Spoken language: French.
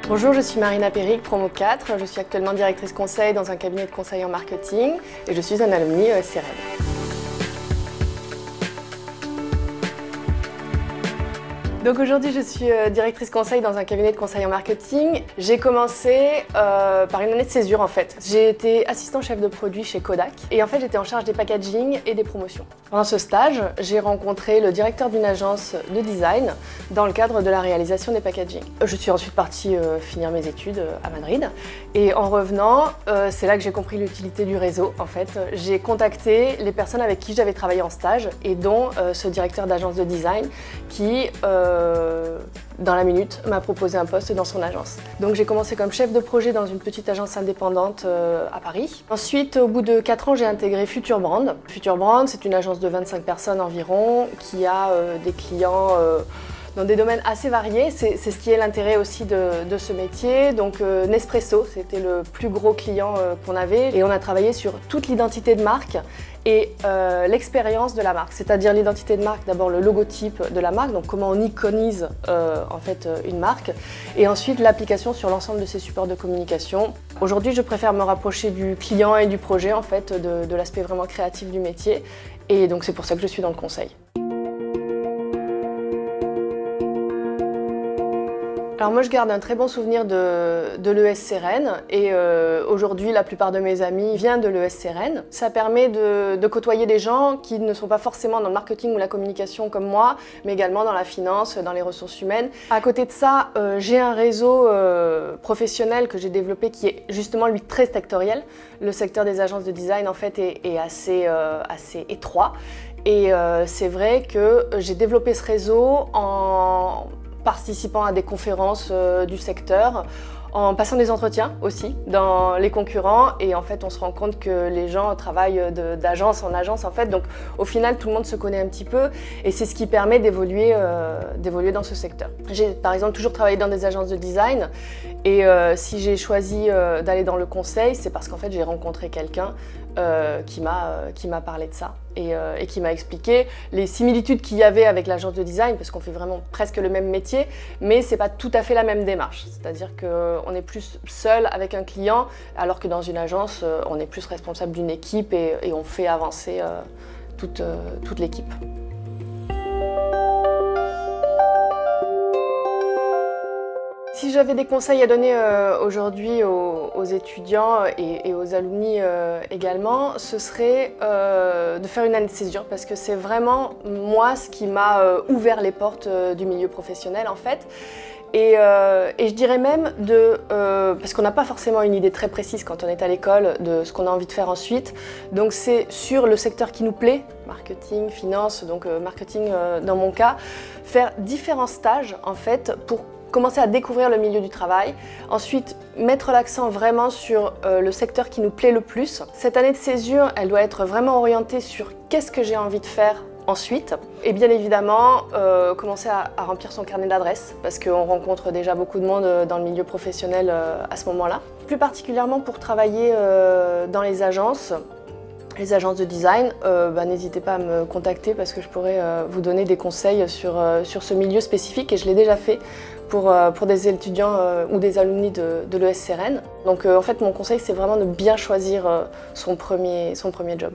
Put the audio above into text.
Bonjour, je suis Marina Péric, promo 4. Je suis actuellement directrice conseil dans un cabinet de conseil en marketing et je suis un alumni ESCRN. Donc aujourd'hui, je suis directrice conseil dans un cabinet de conseil en marketing. J'ai commencé par une année de césure en fait. J'ai été assistant chef de produit chez Kodak et en fait j'étais en charge des packaging et des promotions. Pendant ce stage, j'ai rencontré le directeur d'une agence de design dans le cadre de la réalisation des packaging. Je suis ensuite partie finir mes études à Madrid et en revenant, c'est là que j'ai compris l'utilité du réseau en fait. J'ai contacté les personnes avec qui j'avais travaillé en stage et dont ce directeur d'agence de design qui dans la minute, m'a proposé un poste dans son agence. Donc j'ai commencé comme chef de projet dans une petite agence indépendante à Paris. Ensuite, au bout de 4 ans, j'ai intégré Future Brand. Future Brand, c'est une agence de 25 personnes environ qui a des clients dans des domaines assez variés. C'est ce qui est l'intérêt aussi de ce métier. Donc Nespresso, c'était le plus gros client qu'on avait et on a travaillé sur toute l'identité de marque et l'expérience de la marque, c'est-à-dire l'identité de marque, d'abord le logotype de la marque, donc comment on iconise en fait une marque, et ensuite l'application sur l'ensemble de ses supports de communication. Aujourd'hui, je préfère me rapprocher du client et du projet, en fait, de l'aspect vraiment créatif du métier, et donc c'est pour ça que je suis dans le conseil. Alors moi je garde un très bon souvenir de l'ESCRN et aujourd'hui la plupart de mes amis viennent de l'ESCRN. Ça permet de côtoyer des gens qui ne sont pas forcément dans le marketing ou la communication comme moi, mais également dans la finance, dans les ressources humaines. À côté de ça, j'ai un réseau professionnel que j'ai développé qui est justement lui très sectoriel. Le secteur des agences de design en fait est assez étroit et c'est vrai que j'ai développé ce réseau en participant à des conférences du secteur, en passant des entretiens aussi dans les concurrents et en fait on se rend compte que les gens travaillent d'agence en agence en fait, donc au final tout le monde se connaît un petit peu et c'est ce qui permet d'évoluer dans ce secteur. J'ai par exemple toujours travaillé dans des agences de design et si j'ai choisi d'aller dans le conseil, c'est parce qu'en fait j'ai rencontré quelqu'un qui m'a parlé de ça et qui m'a expliqué les similitudes qu'il y avait avec l'agence de design parce qu'on fait vraiment presque le même métier mais c'est pas tout à fait la même démarche, c'est-à-dire qu'on est plus seul avec un client alors que dans une agence on est plus responsable d'une équipe et on fait avancer toute l'équipe. Si j'avais des conseils à donner aujourd'hui aux étudiants et aux alumni également, ce serait de faire une année de césure parce que c'est vraiment moi ce qui m'a ouvert les portes du milieu professionnel en fait. Et je dirais même parce qu'on n'a pas forcément une idée très précise quand on est à l'école de ce qu'on a envie de faire ensuite. Donc c'est sur le secteur qui nous plaît, marketing, finance, donc marketing dans mon cas, faire différents stages en fait pour commencer à découvrir le milieu du travail, ensuite mettre l'accent vraiment sur le secteur qui nous plaît le plus. Cette année de césure, elle doit être vraiment orientée sur qu'est-ce que j'ai envie de faire ensuite et bien évidemment commencer à remplir son carnet d'adresses parce qu'on rencontre déjà beaucoup de monde dans le milieu professionnel à ce moment-là. Plus particulièrement pour travailler dans les agences de design, n'hésitez pas à me contacter parce que je pourrais vous donner des conseils sur ce milieu spécifique et je l'ai déjà fait pour des étudiants ou des alumni de l'ESCRN. Donc en fait mon conseil c'est vraiment de bien choisir son premier job.